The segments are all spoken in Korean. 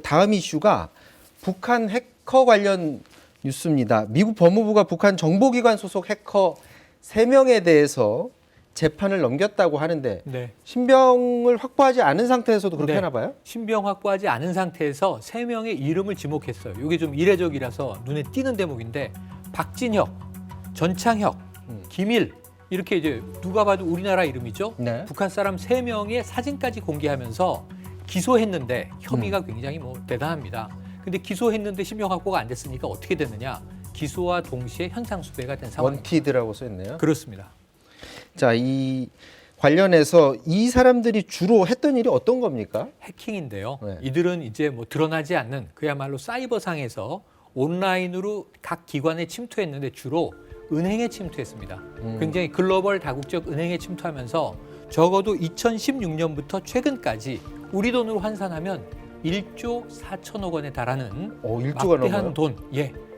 다음 이슈가 북한 해커 관련 뉴스입니다. 미국 법무부가 북한 정보기관 소속 해커 3명에 대해서 재판을 넘겼다고 하는데 네. 신병을 확보하지 않은 상태에서도 그렇게 네. 하나 봐요? 신병 확보하지 않은 상태에서 3명의 이름을 지목했어요. 이게 좀 이례적이라서 눈에 띄는 대목인데 박진혁, 전창혁, 김일 이렇게 이제 누가 봐도 우리나라 이름이죠. 네. 북한 사람 3명의 사진까지 공개하면서 기소했는데 혐의가 굉장히 대단합니다. 근데 기소했는데 신병 확보가 안 됐으니까 어떻게 됐느냐? 기소와 동시에 현상 수배가 된 상황입니다. 원티드라고 써있네요. 그렇습니다. 자, 이 관련해서 이 사람들이 주로 했던 일이 어떤 겁니까? 해킹인데요. 네. 이들은 이제 드러나지 않는 그야말로 사이버상에서 온라인으로 각 기관에 침투했는데 주로 은행에 침투했습니다. 굉장히 글로벌 다국적 은행에 침투하면서 적어도 2016년부터 최근까지 우리 돈으로 환산하면 1조 4천억 원에 달하는 1조가 막대한 넘어요? 돈,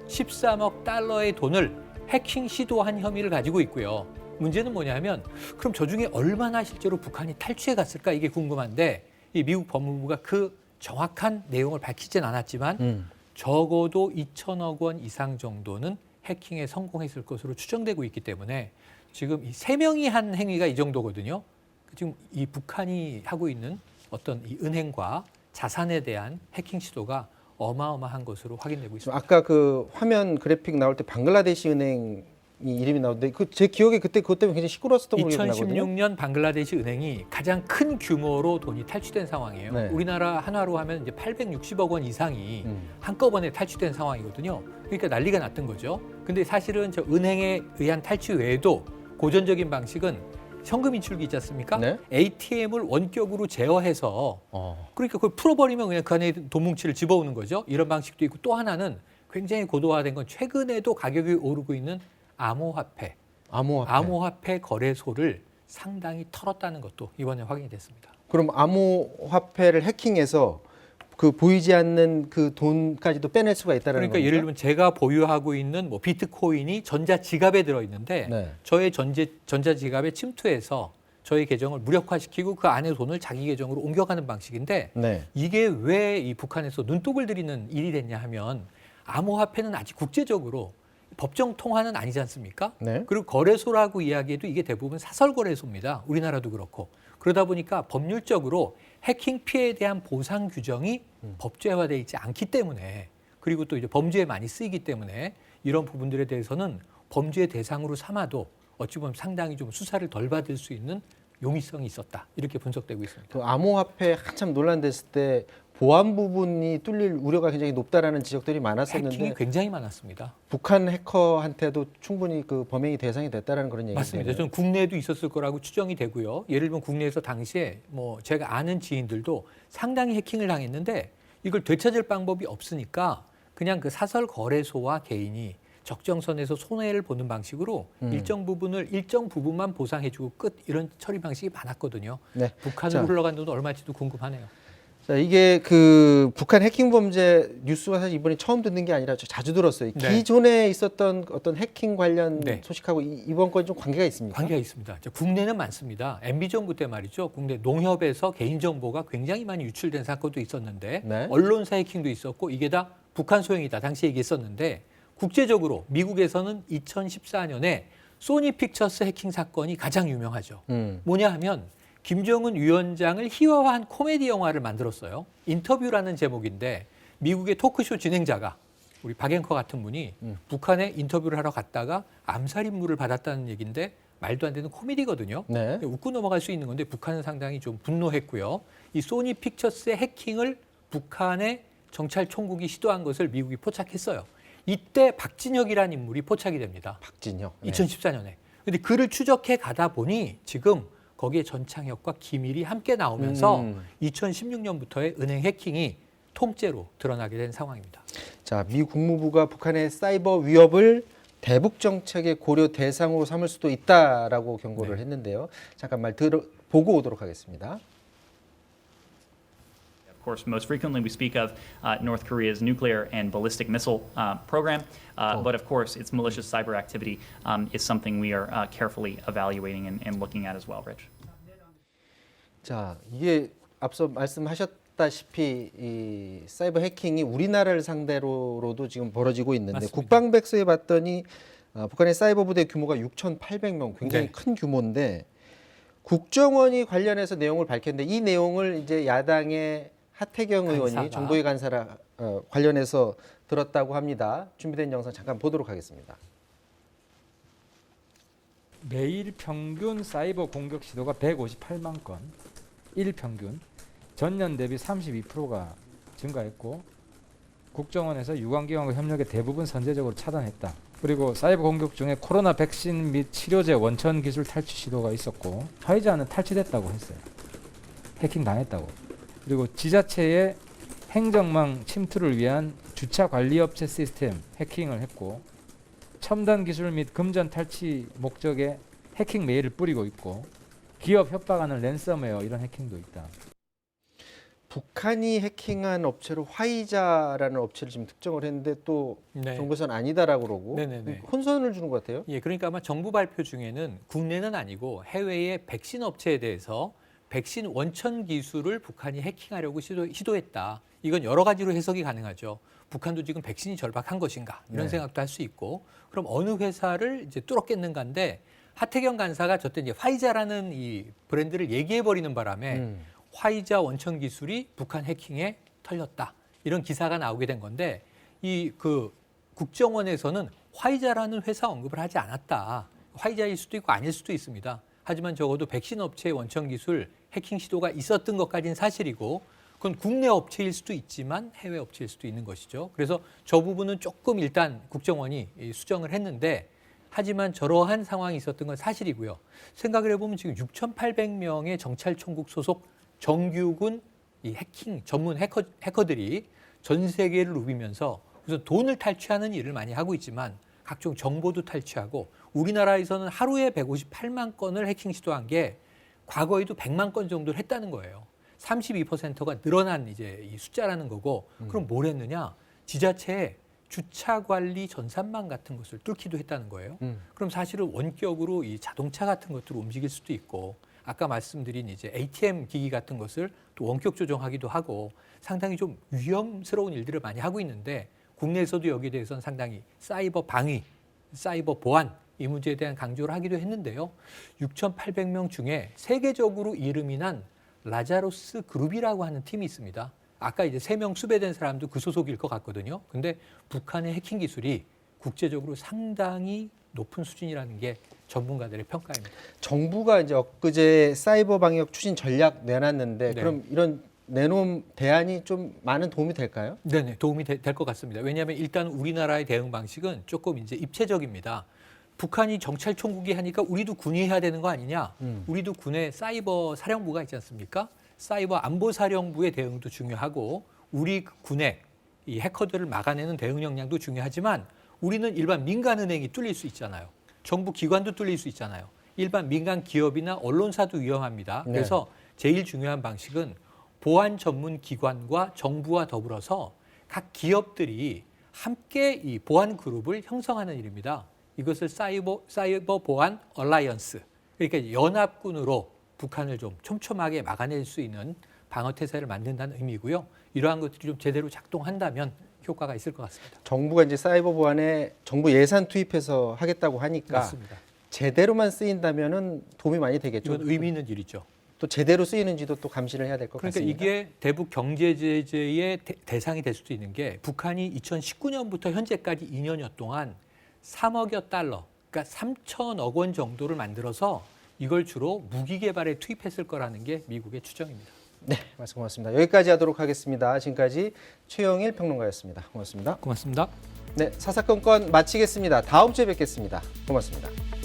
13억 달러의 돈을 해킹 시도한 혐의를 가지고 있고요. 문제는 뭐냐면 그럼 저 중에 얼마나 실제로 북한이 탈취해 갔을까 이게 궁금한데 이 미국 법무부가 그 정확한 내용을 밝히진 않았지만 적어도 2천억 원 이상 정도는 해킹에 성공했을 것으로 추정되고 있기 때문에 지금 이 3명이 한 행위가 이 정도거든요. 지금 이 북한이 하고 있는 어떤 이 은행과 자산에 대한 해킹 시도가 어마어마한 것으로 확인되고 있습니다. 아까 그 화면 그래픽 나올 때 방글라데시 은행이 이름이 나오는데 제 기억에 그때 그것 때문에 굉장히 시끄러웠었던 걸로 기억나거든요. 2016년 방글라데시 은행이 가장 큰 규모로 돈이 탈취된 상황이에요. 네. 우리나라 한화로 하면 이제 860억 원 이상이 한꺼번에 탈취된 상황이거든요. 그러니까 난리가 났던 거죠. 근데 사실은 저 은행에 의한 탈취 외에도 고전적인 방식은 현금 인출기 있지 않습니까? 네. ATM을 원격으로 제어해서 그러니까 그걸 풀어버리면 그냥 그 안에 돈 뭉치를 집어오는 거죠. 이런 방식도 있고 또 하나는 굉장히 고도화된 건 최근에도 가격이 오르고 있는 암호화폐. 암호화폐 거래소를 상당히 털었다는 것도 이번에 확인이 됐습니다. 그럼 암호화폐를 해킹해서 그 보이지 않는 그 돈까지도 빼낼 수가 있다는 그러니까 겁니까? 예를 들면 제가 보유하고 있는 비트코인이 전자지갑에 들어있는데 네. 저의 전자지갑에 침투해서 저의 계정을 무력화시키고 그 안에 돈을 자기 계정으로 옮겨가는 방식인데 네. 이게 왜 이 북한에서 눈독을 들이는 일이 됐냐 하면 암호화폐는 아직 국제적으로 법정 통화는 아니지 않습니까? 네. 그리고 거래소라고 이야기해도 이게 대부분 사설 거래소입니다. 우리나라도 그렇고. 그러다 보니까 법률적으로 해킹 피해에 대한 보상 규정이 법제화되어 있지 않기 때문에 그리고 또 이제 범죄에 많이 쓰이기 때문에 이런 부분들에 대해서는 범죄의 대상으로 삼아도 어찌 보면 상당히 좀 수사를 덜 받을 수 있는 용이성이 있었다. 이렇게 분석되고 있습니다. 그 암호화폐 한참 논란됐을 때 보안 부분이 뚫릴 우려가 굉장히 높다라는 지적들이 많았었는데 해킹이 굉장히 많았습니다. 북한 해커한테도 충분히 그 범행이 대상이 됐다라는 그런 얘기죠. 맞습니다. 저는 국내에도 있었을 거라고 추정이 되고요. 예를 들면 국내에서 당시에 제가 아는 지인들도 상당히 해킹을 당했는데 이걸 되찾을 방법이 없으니까 그냥 그 사설 거래소와 개인이 적정선에서 손해를 보는 방식으로 일정 부분만 보상해주고 끝 이런 처리 방식이 많았거든요. 네. 북한으로 흘러간 돈은 얼마일지도 궁금하네요. 자, 이게 그 북한 해킹 범죄 뉴스가 사실 이번에 처음 듣는 게 아니라 자주 들었어요. 네. 기존에 있었던 어떤 해킹 관련 네. 소식하고 이번 건 좀 관계가 있습니까? 관계가 있습니다. 국내는 많습니다. MB 정부 때 말이죠. 국내 농협에서 개인정보가 굉장히 많이 유출된 사건도 있었는데 네. 언론사 해킹도 있었고 이게 다 북한 소행이다. 당시에 얘기했었는데 국제적으로 미국에서는 2014년에 소니 픽처스 해킹 사건이 가장 유명하죠. 뭐냐 하면 김정은 위원장을 희화화한 코미디 영화를 만들었어요. 인터뷰라는 제목인데 미국의 토크쇼 진행자가 우리 박앵커 같은 분이 북한에 인터뷰를 하러 갔다가 암살 임무를 받았다는 얘기인데 말도 안 되는 코미디거든요. 네. 웃고 넘어갈 수 있는 건데 북한은 상당히 좀 분노했고요. 이 소니 픽처스의 해킹을 북한의 정찰 총국이 시도한 것을 미국이 포착했어요. 이때 박진혁이라는 인물이 포착이 됩니다. 박진혁. 네. 2014년에. 근데 그를 추적해 가다 보니 지금 거기에 전창혁과 김일이 함께 나오면서 2016년부터의 은행 해킹이 통째로 드러나게 된 상황입니다. 자, 미 국무부가 북한의 사이버 위협을 대북 정책의 고려 대상으로 삼을 수도 있다라고 경고를 했는데요. 잠깐 보고 오도록 하겠습니다. Of course, most frequently we speak of North Korea's nuclear and ballistic missile program, but of course its malicious cyber activity is something we are carefully evaluating and looking at as well, Rich. 자, 이게 앞서 말씀하셨던 아시다시피 이 사이버 해킹이 우리나라를 상대로도 지금 벌어지고 있는데 맞습니다. 국방백서에 봤더니 북한의 사이버 부대 규모가 6,800명, 굉장히 네. 큰 규모인데 국정원이 관련해서 내용을 밝혔는데 이 내용을 이제 야당의 하태경 의원이 간사가. 정보위 간사라 관련해서 들었다고 합니다. 준비된 영상 잠깐 보도록 하겠습니다. 매일 평균 사이버 공격 시도가 158만 건, 일 평균 전년 대비 32%가 증가했고 국정원에서 유관기관과 협력해 대부분 선제적으로 차단했다. 그리고 사이버 공격 중에 코로나 백신 및 치료제 원천 기술 탈취 시도가 있었고 화이자는 탈취됐다고 했어요. 해킹 당했다고. 그리고 지자체의 행정망 침투를 위한 주차 관리 업체 시스템 해킹을 했고 첨단 기술 및 금전 탈취 목적의 해킹 메일을 뿌리고 있고 기업 협박하는 랜섬웨어 이런 해킹도 있다. 북한이 해킹한 업체로 화이자라는 업체를 지금 특정을 했는데 또 네. 정부에서는 아니다라고 그러고 네네네. 혼선을 주는 것 같아요. 예, 그러니까 아마 정부 발표 중에는 국내는 아니고 해외의 백신 업체에 대해서 백신 원천 기술을 북한이 해킹하려고 시도했다. 이건 여러 가지로 해석이 가능하죠. 북한도 지금 백신이 절박한 것인가 이런 네. 생각도 할 수 있고, 그럼 어느 회사를 이제 뚫었겠는가인데 하태경 간사가 저때 이제 화이자라는 이 브랜드를 얘기해 버리는 바람에 화이자 원천 기술이 북한 해킹에 털렸다 이런 기사가 나오게 된 건데 이 그 국정원에서는 화이자라는 회사 언급을 하지 않았다. 화이자일 수도 있고 아닐 수도 있습니다. 하지만 적어도 백신 업체의 원천 기술 해킹 시도가 있었던 것까지는 사실이고 그건 국내 업체일 수도 있지만 해외 업체일 수도 있는 것이죠. 그래서 저 부분은 조금 일단 국정원이 수정을 했는데 하지만 저러한 상황이 있었던 건 사실이고요. 생각을 해보면 지금 6,800명의 정찰총국 소속 정규군 이 해킹 전문 해커들이 전 세계를 누비면서 우선 돈을 탈취하는 일을 많이 하고 있지만 각종 정보도 탈취하고 우리나라에서는 하루에 158만 건을 해킹 시도한 게 과거에도 100만 건 정도를 했다는 거예요. 32%가 늘어난 이제 이 숫자라는 거고 그럼 뭘 했느냐? 지자체에 주차 관리 전산망 같은 것을 뚫기도 했다는 거예요. 그럼 사실은 원격으로 이 자동차 같은 것들을 움직일 수도 있고 아까 말씀드린 이제 ATM 기기 같은 것을 또 원격 조정하기도 하고 상당히 좀 위험스러운 일들을 많이 하고 있는데 국내에서도 여기에 대해서는 상당히 사이버 방위, 사이버 보안 이 문제에 대한 강조를 하기도 했는데요. 6,800명 중에 세계적으로 이름이 난 라자로스 그룹이라고 하는 팀이 있습니다. 아까 이제 3명 수배된 사람도 그 소속일 것 같거든요. 근데 북한의 해킹 기술이 국제적으로 상당히 높은 수준이라는 게 전문가들의 평가입니다. 정부가 이제 엊그제 사이버 방역 추진 전략 내놨는데 네. 그럼 이런 내놓은 대안이 좀 많은 도움이 될까요? 네네, 도움이 될 것 같습니다. 왜냐하면 일단 우리나라의 대응 방식은 조금 이제 입체적입니다. 북한이 정찰총국이 하니까 우리도 군이 해야 되는 거 아니냐? 우리도 군의 사이버 사령부가 있지 않습니까? 사이버 안보사령부의 대응도 중요하고 우리 군의 이 해커들을 막아내는 대응 역량도 중요하지만 우리는 일반 민간 은행이 뚫릴 수 있잖아요. 정부 기관도 뚫릴 수 있잖아요. 일반 민간 기업이나 언론사도 위험합니다. 네. 그래서 제일 중요한 방식은 보안 전문 기관과 정부와 더불어서 각 기업들이 함께 이 보안 그룹을 형성하는 일입니다. 이것을 사이버 보안 얼라이언스, 그러니까 연합군으로 북한을 좀 촘촘하게 막아낼 수 있는 방어 태세를 만든다는 의미고요. 이러한 것들이 좀 제대로 작동한다면 효과가 있을 것 같습니다. 정부가 이제 사이버 보안에 정부 예산 투입해서 하겠다고 하니까 맞습니다. 제대로만 쓰인다면은 도움이 많이 되겠죠. 이건 의미 있는 일이죠. 또 제대로 쓰이는지도 또 감시를 해야 될 것 그러니까 같습니다. 이게 대북 경제 제재의 대상이 될 수도 있는 게 북한이 2019년부터 현재까지 2년여 동안 3억여 달러, 그러니까 3천억 원 정도를 만들어서 이걸 주로 무기 개발에 투입했을 거라는 게 미국의 추정입니다. 네, 말씀 고맙습니다. 여기까지 하도록 하겠습니다. 지금까지 최영일 평론가였습니다. 고맙습니다. 고맙습니다. 네, 사사건건 마치겠습니다. 다음 주에 뵙겠습니다. 고맙습니다.